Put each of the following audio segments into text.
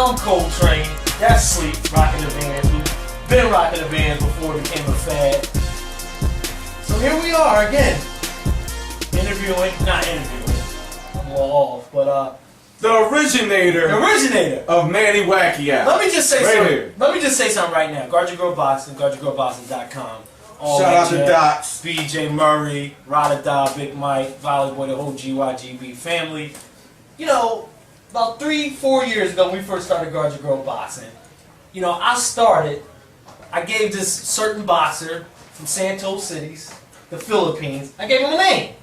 I'm Coltrane. That's Sleep, rocking the Vans. We've been rocking the Vans before it became a fad. So here we are again. Not interviewing. I'm all off, but the originator of Manny Pacquiao. Let me just say right something. here. Let me just say something right now. Guard Your Girl Boxing, guardyourgirlboxing.com. Shout out to Docs, BJ Murray, Rada, Big Mike, Valley Boy, the whole GYGB family. You know, about 3-4 years ago, when we first started Guard Your Girl Boxing, you know, I gave this certain boxer from Santos Cities, the Philippines, I gave him a name,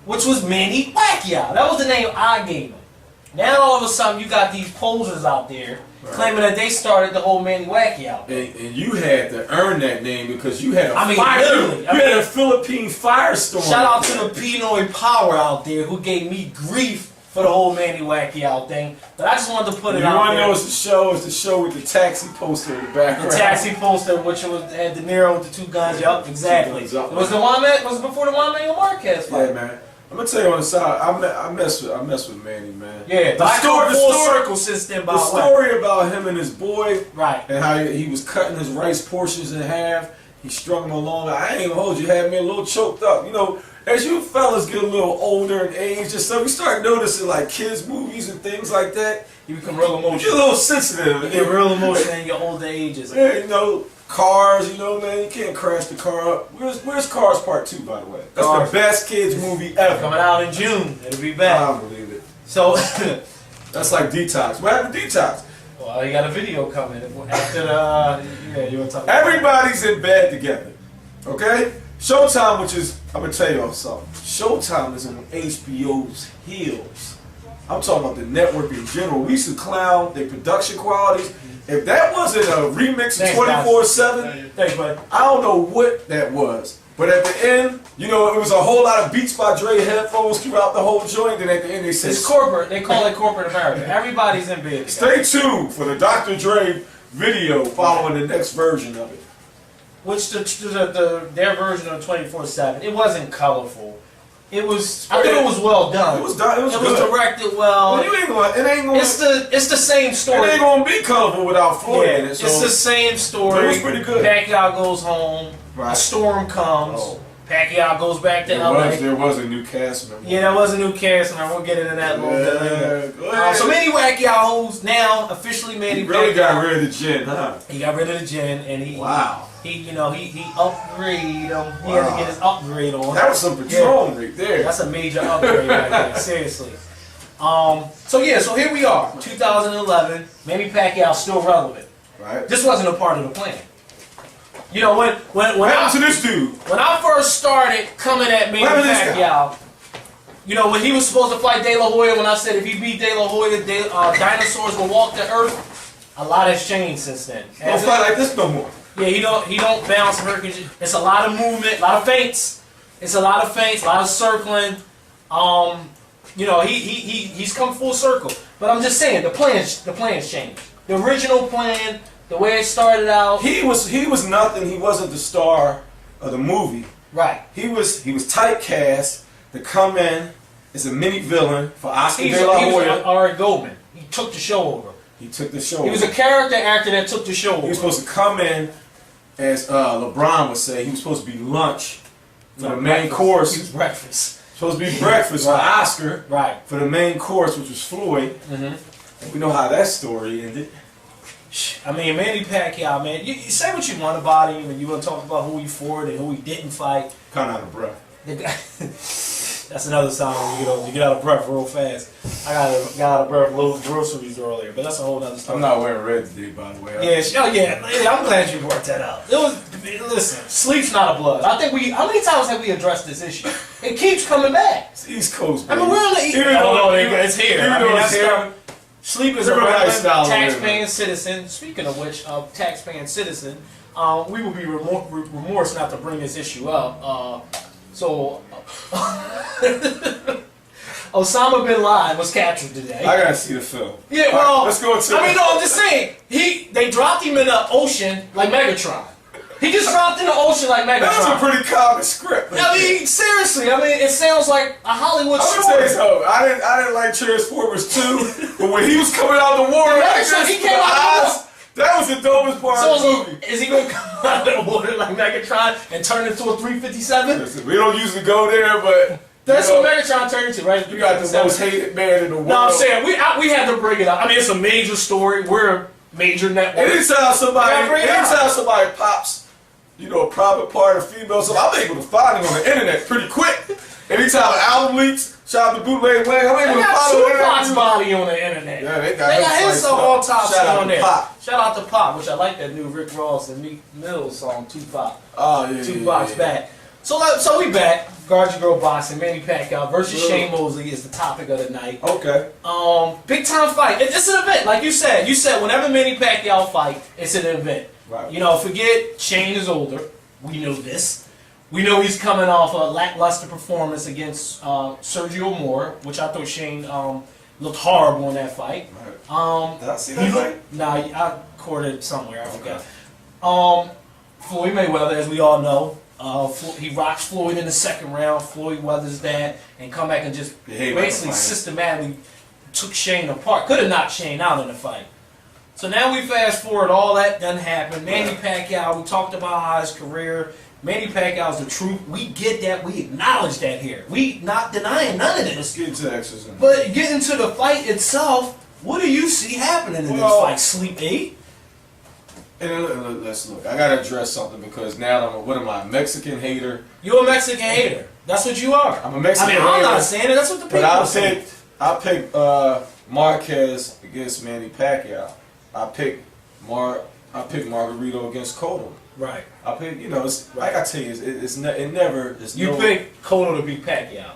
which was Manny Pacquiao. That was the name I gave him. Now all of a sudden you got these posers out there claiming that they started the whole Manny Pacquiao. And you had to earn that name because you had a literally. You had a Philippine firestorm. Shout out to the Pinoy Power out there who gave me grief for the whole Manny Pacquiao thing. But I just wanted to put it out there. You want to know it's the show with the taxi poster in the background. The taxi poster, which had De Niro with the two guns. Yup, exactly. Was it before the Juan Manuel Marquez fight? Yeah, man. I'm gonna tell you on the side, I mess with Manny, man. Yeah, the circle since then. The story about him and his boy, right, and how he was cutting his rice portions in half. He strung them along. I ain't gonna hold you, had me a little choked up. You know, as you fellas get a little older in age and stuff, you start noticing like kids' movies and things like that. You become real emotional. You're a little sensitive. You get real emotional in your older ages. Yeah, you know. Cars, you know, man, you can't crash the car up. Where's Cars Part 2, by the way? That's the best kids movie ever. Coming out in June. It'll be back. I don't believe it. So that's like Detox. What happened to Detox? Well, you got a video coming after the. Yeah, you want to talk about everybody's in bed together. Okay? Showtime, which is, I'm gonna tell y'all something. Showtime is on HBO's heels. I'm talking about the network in general. We used to clown their production qualities. If that wasn't a remix of 24/7, thanks, buddy. I don't know what that was. But at the end, you know, it was a whole lot of Beats by Dre headphones throughout the whole joint. And at the end, they said, it's corporate. They call it corporate America. Everybody's in bed. Stay tuned for the Dr. Dre video following the next version of it. Which their version of 24/7. It wasn't colorful. It was. I think it was well done. It was done. It was good. It was directed well. Well, you ain't gonna. It ain't gonna. It's the same story. It ain't gonna be colorful without Floyd in it. So it's the same story. It was pretty good. Pacquiao goes home. Right. A storm comes. Oh. Pacquiao goes back to LA. There was a new cast member. Yeah, there was a new cast member. We'll get into that a little bit later. So Manny Pacquiao, who's now officially Manny Pacquiao. He really got rid of the gin, huh? He got rid of the gin, and he upgraded him. He had to get his upgrade on. That was some Patron right there. That's a major upgrade right there. Seriously. So here we are, 2011. Manny Pacquiao still relevant. Right. This wasn't a part of the plan. You know, when what happened to this dude? When I first started coming at Manny Pacquiao, you know, when he was supposed to fight De La Hoya, when I said if he beat De La Hoya, dinosaurs will walk the earth, a lot has changed since then. Don't fight like this no more. Yeah, he don't bounce Hercules. It's a lot of movement, a lot of feints. It's a lot of feints, a lot of circling. You know, he's come full circle. But I'm just saying, the plans changed. The original plan, the way it started out. He was nothing. He wasn't the star of the movie. Right. He was typecast to come in as a mini villain for Oscar De La Hoya. He was Ari Goldman. He took the show over. He took the show. He was a character actor that took the show over. He was supposed to come in, as LeBron would say, he was supposed to be lunch for the main course. He was breakfast. Supposed to be breakfast for Oscar. Right. For the main course, which was Floyd. We know how that story ended. I mean, Manny Pacquiao, man, you say what you want about him, and you want to talk about who he fought and who he didn't fight. Kind of out of breath. That's another sign when you get out of breath real fast. I got out of breath loading groceries earlier, but that's a whole other story. I'm not wearing red today, by the way. Yeah, I'm glad you brought that up. Listen, sleep's not a blood. I think how many times have we addressed this issue? It keeps coming back. It's East Coast, baby. I mean, we're on the East Coast. It's here. I mean, that's sleep is a relevant taxpaying citizen. Speaking of which, taxpaying citizen, we will be remorse not to bring this issue up. Osama bin Laden was captured today. I gotta see the film. Yeah, well, let's go to. I'm just saying they dropped him in the ocean like Megatron. He just dropped in the ocean like Megatron. That was a pretty common script. I mean, seriously. I mean, it sounds like a Hollywood I'm gonna story. tell you something. I didn't like Transformers 2, but when he was coming out the water, He came out the water. that was the dopest part of the movie. Is he gonna come out of the water like Megatron and turn into a 357? Listen, we don't usually go there, but That's what Megatron turned into, right? You got the most hated man in the world. No, I'm saying we had to bring it up. I mean, it's a major story. We're a major network. Anytime somebody pops, you know, a private part of female, so I'm able to find it on the internet pretty quick. Anytime an album leaks, shout out to Bootleg Wayne, I'm able to follow it. Tupac's body on the internet. Yeah, they got his song on top on there. Pop. Shout out to Pop, which I like that new Rick Ross and Meek Mill song, Tupac. Oh yeah, Tupac's back. So we back. Guard Your Girl Boxing, Manny Pacquiao versus Shane Mosley is the topic of the night. Okay. Big time fight. It's an event, like you said. You said whenever Manny Pacquiao fight, it's an event. Right. You know, forget Shane is older. We know this. We know he's coming off a lackluster performance against Sergio Moore, which I thought Shane looked horrible in that fight. Right. Did I see that fight? Nah, I caught it somewhere. I forgot. Floyd Mayweather, as we all know, he rocks Floyd in the second round. Floyd weathers that and come back and just basically systematically took Shane apart. Could have knocked Shane out in the fight. So now we fast forward, all that done happened. Manny Pacquiao, we talked about how his career. Manny Pacquiao is the truth. We get that. We acknowledge that here. We not denying none of this. Let's get into the exercise. But getting to the fight itself, what do you see happening in this fight? Sleep 8? And let's look. I gotta address something because now what am I? A Mexican hater? You're a Mexican hater. That's what you are. I'm a Mexican hater. I'm not saying it. That's what the people are saying. I picked Marquez against Manny Pacquiao. I picked Margarito against Cotto. Right. I picked, you know, it's, like I tell you, You picked Cotto to beat Pacquiao.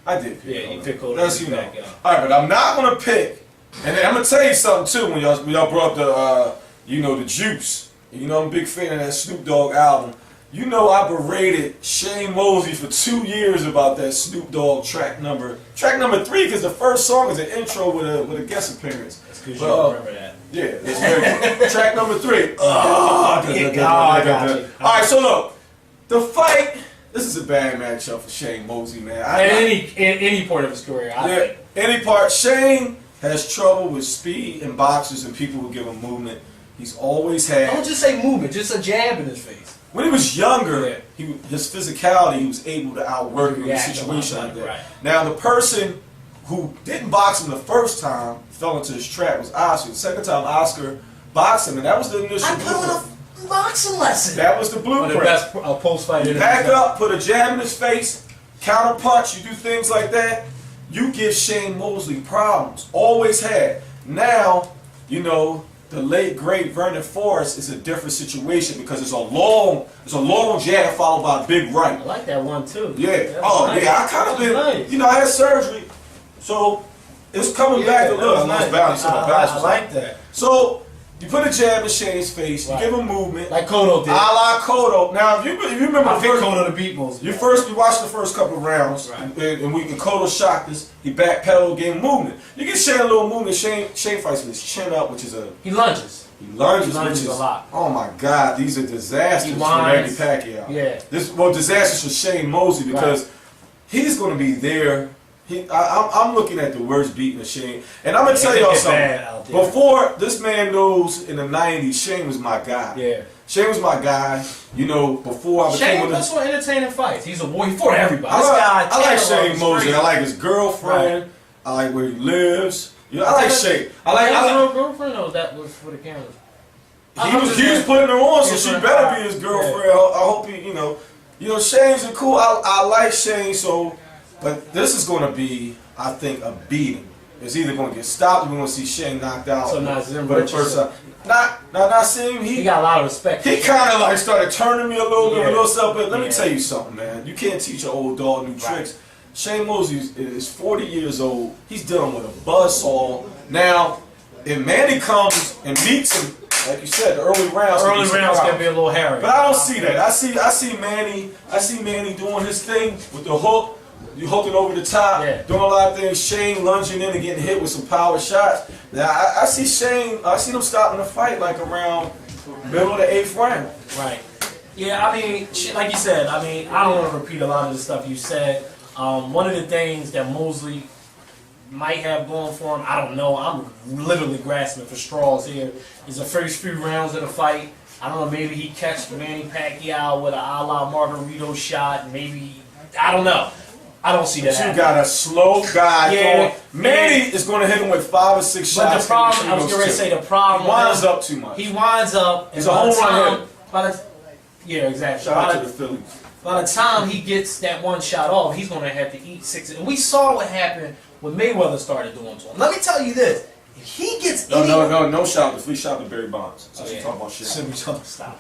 I did pick Cotto. You picked Cotto That's, to beat Pacquiao. All right, but I'm not gonna pick. And then I'm gonna tell you something too. When y'all brought up the Juice. You know, I'm a big fan of that Snoop Dogg album. You know, I berated Shane Mosley for 2 years about that Snoop Dogg track number 3, because the first song is an intro with a guest appearance. That's because you don't remember that. Yeah, it's very good. Track number 3. I got you. All right, so look, the fight. This is a bad matchup for Shane Mosley, man. Any point of his career, I think. Any part. Shane has trouble with speed and boxers and people who give him movement. He's always had. Don't just say movement, just a jab in his face. When he was younger, his physicality, he was able to outwork him in a situation like that. Right. Now, the person who didn't box him the first time fell into his trap was Oscar. The second time, Oscar boxed him, and that was the initial blueprint. A boxing lesson. That was the blueprint. The best post-fight. You back up, put a jab in his face, counter punch, you do things like that. You give Shane Mosley problems. Always had. Now, you know, the late great Vernon Forrest is a different situation because it's a long jab followed by a big right. I like that one too. Yeah. I kind of been. You know, I had surgery, so it's coming back a little. I like that. So you put a jab in Shane's face. You give him movement, like Cotto did. A la Cotto. Now, if you remember, I picked Cotto to beat Mosley. We watched the first couple of rounds, and Cotto shocked us. He backpedaled, gave him movement. You get Shane a little movement. Shane fights with his chin up, which is he lunges. He lunges a lot. Oh my God, these are disasters for Manny Pacquiao. Yeah. Disasters for Shane Mosley because he's going to be there. I'm looking at the worst beating of Shane, and I'm gonna tell y'all something. Before this man knows, in the '90s, Shane was my guy. Yeah. Shane was my guy. You know, before I became Shane, that's what entertaining fights. He's a boy. He's for everybody. I like Shane Mosley. I like his girlfriend. Right. I like where he lives. You know, I like Shane. I like his real girlfriend, or that was for the camera. He was putting her on, so she better be his girlfriend. Yeah. I hope he, you know, Shane's a cool. I like Shane, so, but this is going to be, I think, a beating. It's either going to get stopped, or we're going to see Shane knocked out. So Nazim, for the first time. Not seeing he got a lot of respect. He kind of like started turning me a little bit, a little stuff. But let me tell you something, man. You can't teach an old dog new tricks. Shane Mosley is 40 years old. He's dealing with a buzzsaw. Now, if Manny comes and beats him, like you said, the early rounds can be a little hairy. But I don't see that. I see Manny doing his thing with the hook. You hooking over the top, doing a lot of things. Shane lunging in and getting hit with some power shots. Now I see Shane. I see him stopping the fight like around middle of the 8th round. Right. Yeah, I mean, like you said, I mean, I don't want to repeat a lot of the stuff you said. One of the things that Mosley might have going for him, I don't know. I'm literally grasping for straws here. Is the first few rounds of the fight. I don't know, maybe he catches Manny Pacquiao with a la Margarito shot. Maybe, I don't know. I don't see that happening. You got a slow guy. Yeah. Manny is going to hit him with 5 or 6 shots. But the problem, I was going to say, the problem. He winds up too much. He winds up. He's a home run hitter. Yeah, exactly. Shout out to the Phillies. By the time he gets that one shot off, he's going to have to eat 6. And we saw what happened when Mayweather started doing to him. Let me tell you this. If he gets no shout. If we shout to Barry Bonds. Since you talking about shit. Stop.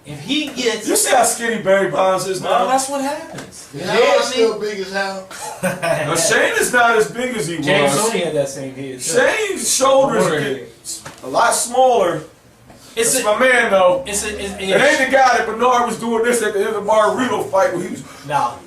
If he gets... You see how skinny Barry Bonds is now? Well, that's what happens. You know what still big as hell? Now, Shane is not as big as he was. James only had that same head. Shane's shoulders get a lot smaller. It's my man, though. It ain't the guy that Bernard was doing this at the end of the Margarito fight when he was... No.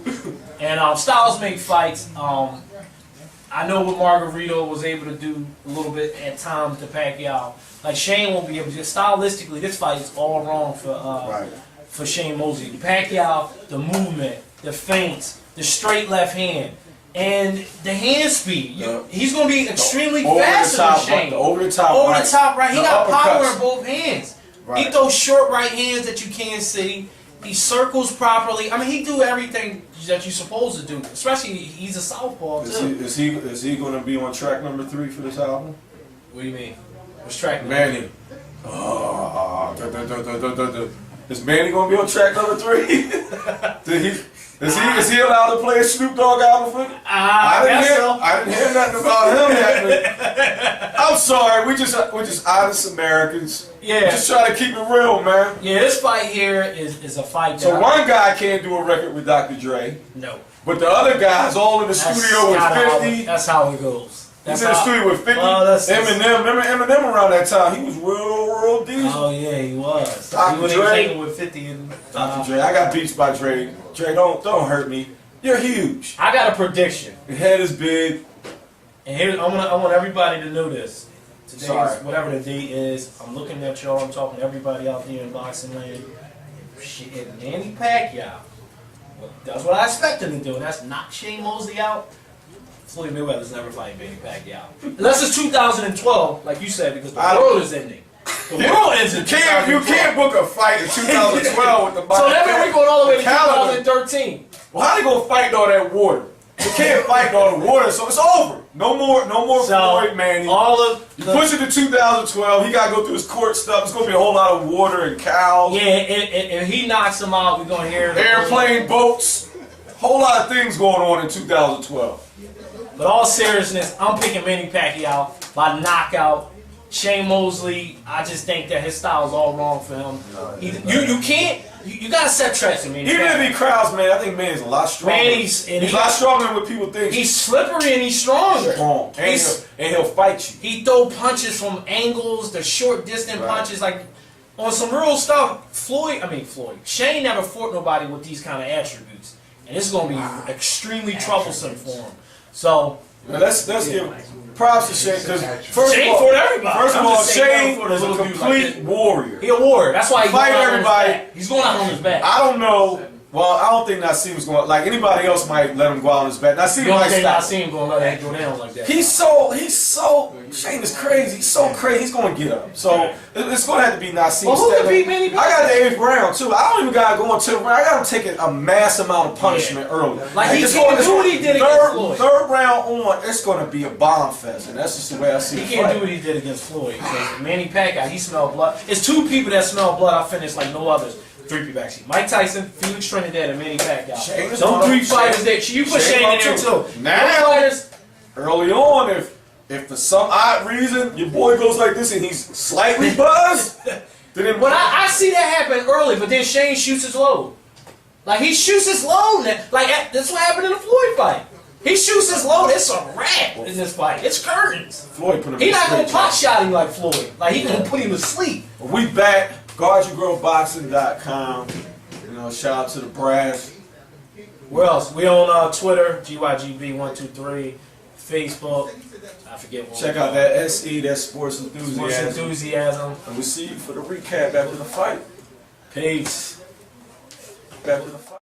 And styles make fights. I know what Margarito was able to do a little bit at times to Pacquiao. Like Shane won't be able to. Stylistically, this fight is all wrong for Shane Mosley. The Pacquiao, the movement, the feints, the straight left hand, and the hand speed. He's going to be extremely faster than Shane. Over the top right. He got power in both hands. Right. He throws short right hands that you can't see. He circles properly. I mean, he do everything that you're supposed to do. Especially, he's a southpaw too. Is he going to be on track number 3 for this album? What do you mean? What's track number Manny. Is Manny going to be on track number 3? Is he allowed to play a Snoop Dogg album for me? I didn't hear nothing about him happening. I'm sorry, we just honest Americans. Yeah. Just trying to keep it real, man. Yeah, this fight here is a fight. So one guy can't do a record with Dr. Dre. No. But the other guy's all in the studio with 50. That's how it goes. He's in the studio with 50. Eminem. Remember Eminem around that time? He was real decent. Oh yeah, he was. Dr. Dre with 50 and Dr. Dre. I got beats by Dre. Dre, don't hurt me. You're huge. I got a prediction. Your head is big. And here I want everybody to know this. Today is whatever the date is. I'm looking at y'all. I'm talking to everybody out there in boxing land. Shit, Manny Pacquiao. That's what I expect him to do, and that's knock Shane Mosley out. Floyd Mayweather's never fighting Manny Pacquiao. Unless it's 2012, like you said, because the world is ending. The world ends in You can't book a fight in 2012 with the body. So that means we're going all the way to 2013. Well, how they gonna fight all that water? You can't fight all the water, so it's over. No more Floyd Manny. You push it to 2012. He gotta go through his court stuff. It's gonna be a whole lot of water and cows. Yeah, if he knocks him out, we're gonna hear airplane, boats, whole lot of things going on in 2012. But all seriousness, I'm picking Manny Pacquiao by knockout. Shane Mosley, I just think that his style is all wrong for him. You gotta set traps in Manny. Even if he crowds, man, I think Manny's a lot stronger. He's a lot stronger than what people think. He's slippery and he's stronger. Strong. And he'll fight you. He throw punches from angles, the short distance punches, like on some real stuff. Shane never fought nobody with these kind of attributes, and this is gonna be extremely troublesome for him. So let's give props to Shane because first of all, Shane is a complete warrior. He a warrior. That's why he fight everybody. He's going out on his back. I don't know. Well, I don't think Nassim's going. Like anybody else might let him go out on his back. Nassim might stop. Nassim going to let him go down like that. He's so. Shane is crazy. He's so crazy. He's going to get up. So it's going to have to be Nassim. Well, who could beat Manny Pacquiao? I got the 8th round too. I don't even got to go into the round. I got to take a mass amount of punishment early. Like he can't do what he did against Floyd. Third round on, it's going to be a bomb fest, and that's just the way I see it. He can't do what he did against Floyd. Because Manny Pacquiao, he smelled blood. It's 2 people that smell blood. I finished like no others. 3 people actually. Mike Tyson, Felix Trinidad, and Manny Pacquiao. Those 3 fighters there. You put Shane in there too. Now, early on, if for some odd reason your boy goes like this and he's slightly buzzed, then I see that happen early, but then Shane shoots his load. Like he shoots his load. Like that's what happened in the Floyd fight. He shoots his load. It's a wrap in this fight. It's curtains. Floyd put him. He's not gonna pot shot him like Floyd. Like he's gonna put him to sleep. We back. GuardYourGirlBoxing.com. Shout out to the brass. Where else? We on Twitter, GYGB123, Facebook. I forget what. Check out that SE, that Sports Enthusiasm. Sports Enthusiasm. And we'll see you for the recap after the fight. Peace. Back with the fight.